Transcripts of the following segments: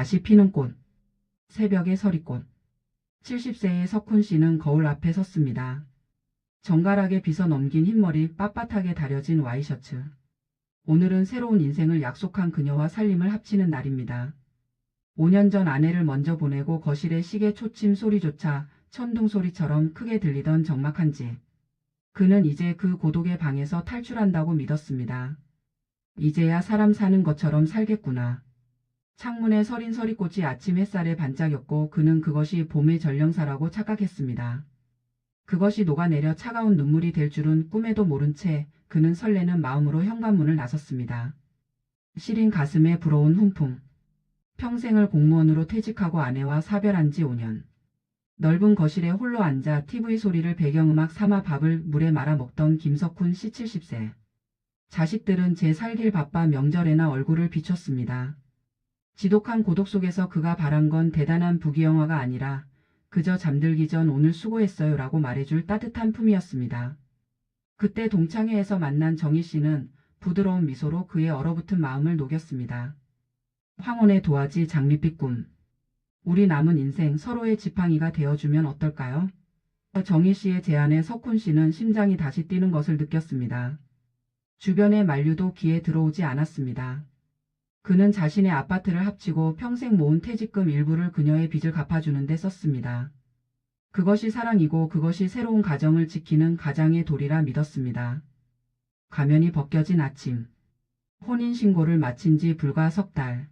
다시 피는 꽃. 새벽의 서리꽃. 70세의 석훈 씨는 거울 앞에 섰습니다. 정갈하게 빗어 넘긴 흰머리, 빳빳하게 다려진 와이셔츠. 오늘은 새로운 인생을 약속한 그녀와 살림을 합치는 날입니다. 5년 전 아내를 먼저 보내고 거실에 시계 초침 소리조차 천둥 소리처럼 크게 들리던 적막한 집. 그는 이제 그 고독의 방에서 탈출한다고 믿었습니다. 이제야 사람 사는 것처럼 살겠구나. 창문에 서린 서리꽃이 아침 햇살에 반짝였고 그는 그것이 봄의 전령사라고 착각했습니다. 그것이 녹아내려 차가운 눈물이 될 줄은 꿈에도 모른 채 그는 설레는 마음으로 현관문을 나섰습니다. 시린 가슴에 불어온 훈풍. 평생을 공무원으로 퇴직하고 아내와 사별한 지 5년. 넓은 거실에 홀로 앉아 TV 소리를 배경음악 삼아 밥을 물에 말아 먹던 김석훈 씨 70세. 자식들은 제 살길 바빠 명절에나 얼굴을 비췄습니다. 지독한 고독 속에서 그가 바란 건 대단한 부귀영화가 아니라 그저 잠들기 전 오늘 수고했어요 라고 말해줄 따뜻한 품이었습니다. 그때 동창회에서 만난 정희 씨는 부드러운 미소로 그의 얼어붙은 마음을 녹였습니다. 황혼의 도화지 장밋빛 꿈. 우리 남은 인생 서로의 지팡이가 되어주면 어떨까요? 정희 씨의 제안에 석훈 씨는 심장이 다시 뛰는 것을 느꼈습니다. 주변의 만류도 귀에 들어오지 않았습니다. 그는 자신의 아파트를 합치고 평생 모은 퇴직금 일부를 그녀의 빚을 갚아주는 데 썼습니다. 그것이 사랑이고 그것이 새로운 가정을 지키는 가장의 도리라 믿었습니다. 가면이 벗겨진 아침. 혼인신고를 마친 지 불과 석 달.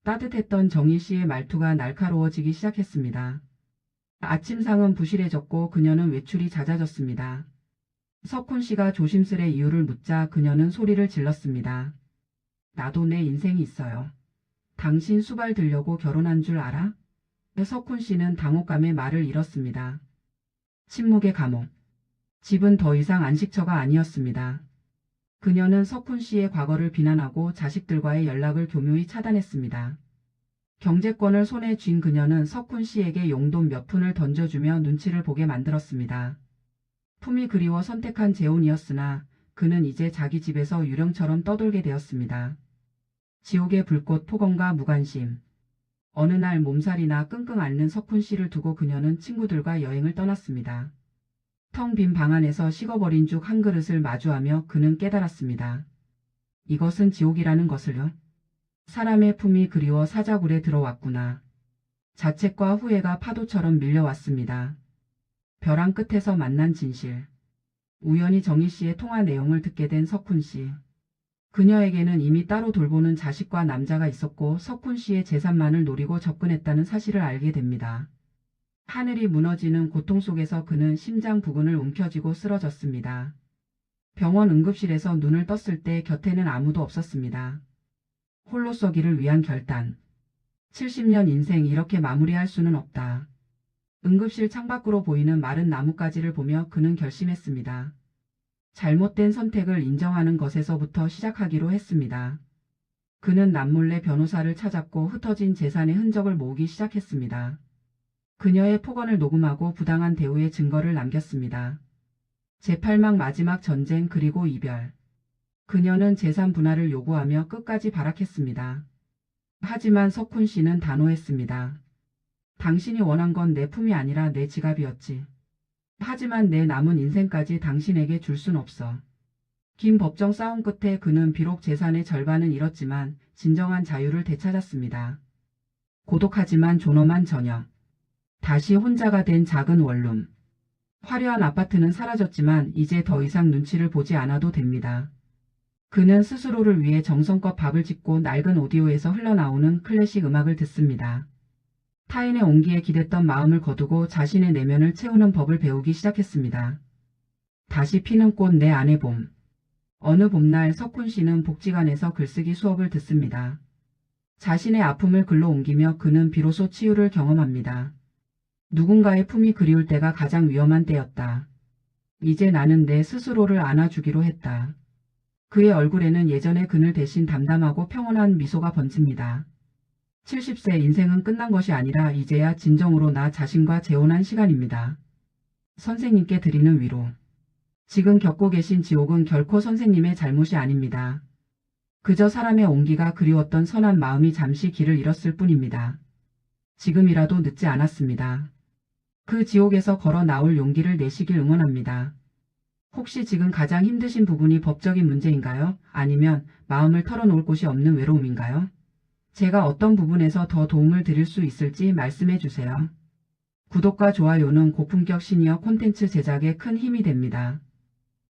따뜻했던 정희 씨의 말투가 날카로워지기 시작했습니다. 아침상은 부실해졌고 그녀는 외출이 잦아졌습니다. 석훈 씨가 조심스레 이유를 묻자 그녀는 소리를 질렀습니다. 나도 내 인생이 있어요. 당신 수발 들려고 결혼한 줄 알아? 석훈 씨는 당혹감에 말을 잃었습니다. 침묵의 감옥. 집은 더 이상 안식처가 아니었습니다. 그녀는 석훈 씨의 과거를 비난하고 자식들과의 연락을 교묘히 차단했습니다. 경제권을 손에 쥔 그녀는 석훈 씨에게 용돈 몇 푼을 던져주며 눈치를 보게 만들었습니다. 품이 그리워 선택한 재혼이었으나 그는 이제 자기 집에서 유령처럼 떠돌게 되었습니다. 지옥의 불꽃 폭언과 무관심. 어느 날 몸살이나 끙끙 앓는 석훈 씨를 두고 그녀는 친구들과 여행을 떠났습니다. 텅 빈 방 안에서 식어버린 죽 한 그릇을 마주하며 그는 깨달았습니다. 이것은 지옥이라는 것을요. 사람의 품이 그리워 사자굴에 들어왔구나. 자책과 후회가 파도처럼 밀려왔습니다. 벼랑 끝에서 만난 진실. 우연히 정희 씨의 통화 내용을 듣게 된 석훈 씨. 그녀에게는 이미 따로 돌보는 자식과 남자가 있었고 석훈 씨의 재산만을 노리고 접근했다는 사실을 알게 됩니다. 하늘이 무너지는 고통 속에서 그는 심장 부근을 움켜쥐고 쓰러졌습니다. 병원 응급실에서 눈을 떴을 때 곁에는 아무도 없었습니다. 홀로 서기를 위한 결단. 70년 인생 이렇게 마무리할 수는 없다. 응급실 창밖으로 보이는 마른 나뭇가지를 보며 그는 결심했습니다. 잘못된 선택을 인정하는 것에서부터 시작하기로 했습니다. 그는 남몰래 변호사를 찾았고 흩어진 재산의 흔적을 모으기 시작했습니다. 그녀의 폭언을 녹음하고 부당한 대우의 증거를 남겼습니다. 제8막 마지막 전쟁 그리고 이별. 그녀는 재산 분할을 요구하며 끝까지 발악했습니다. 하지만 석훈 씨는 단호했습니다. 당신이 원한 건 내 품이 아니라 내 지갑이었지. 하지만 내 남은 인생까지 당신에게 줄 순 없어. 긴 법정 싸움 끝에 그는 비록 재산의 절반은 잃었지만 진정한 자유를 되찾았습니다. 고독하지만 존엄한 저녁. 다시 혼자가 된 작은 원룸. 화려한 아파트는 사라졌지만 이제 더 이상 눈치를 보지 않아도 됩니다. 그는 스스로를 위해 정성껏 밥을 짓고 낡은 오디오에서 흘러나오는 클래식 음악을 듣습니다. 타인의 온기에 기댔던 마음을 거두고 자신의 내면을 채우는 법을 배우기 시작했습니다. 다시 피는 꽃 내 안의 봄. 어느 봄날 석훈 씨는 복지관에서 글쓰기 수업을 듣습니다. 자신의 아픔을 글로 옮기며 그는 비로소 치유를 경험합니다. 누군가의 품이 그리울 때가 가장 위험한 때였다. 이제 나는 내 스스로를 안아주기로 했다. 그의 얼굴에는 예전의 그늘 대신 담담하고 평온한 미소가 번집니다. 70세 인생은 끝난 것이 아니라 이제야 진정으로 나 자신과 재혼한 시간입니다. 선생님께 드리는 위로. 지금 겪고 계신 지옥은 결코 선생님의 잘못이 아닙니다. 그저 사람의 온기가 그리웠던 선한 마음이 잠시 길을 잃었을 뿐입니다. 지금이라도 늦지 않았습니다. 그 지옥에서 걸어 나올 용기를 내시길 응원합니다. 혹시 지금 가장 힘드신 부분이 법적인 문제인가요? 아니면 마음을 털어놓을 곳이 없는 외로움인가요? 제가 어떤 부분에서 더 도움을 드릴 수 있을지 말씀해 주세요. 구독과 좋아요는 고품격 시니어 콘텐츠 제작에 큰 힘이 됩니다.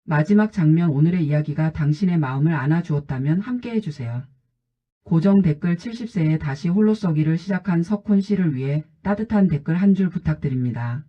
마지막 장면 오늘의 이야기가 당신의 마음을 안아주었다면 함께 해주세요. 고정 댓글 70세에 다시 홀로 써기를 시작한 석훈 씨를 위해 따뜻한 댓글 한 줄 부탁드립니다.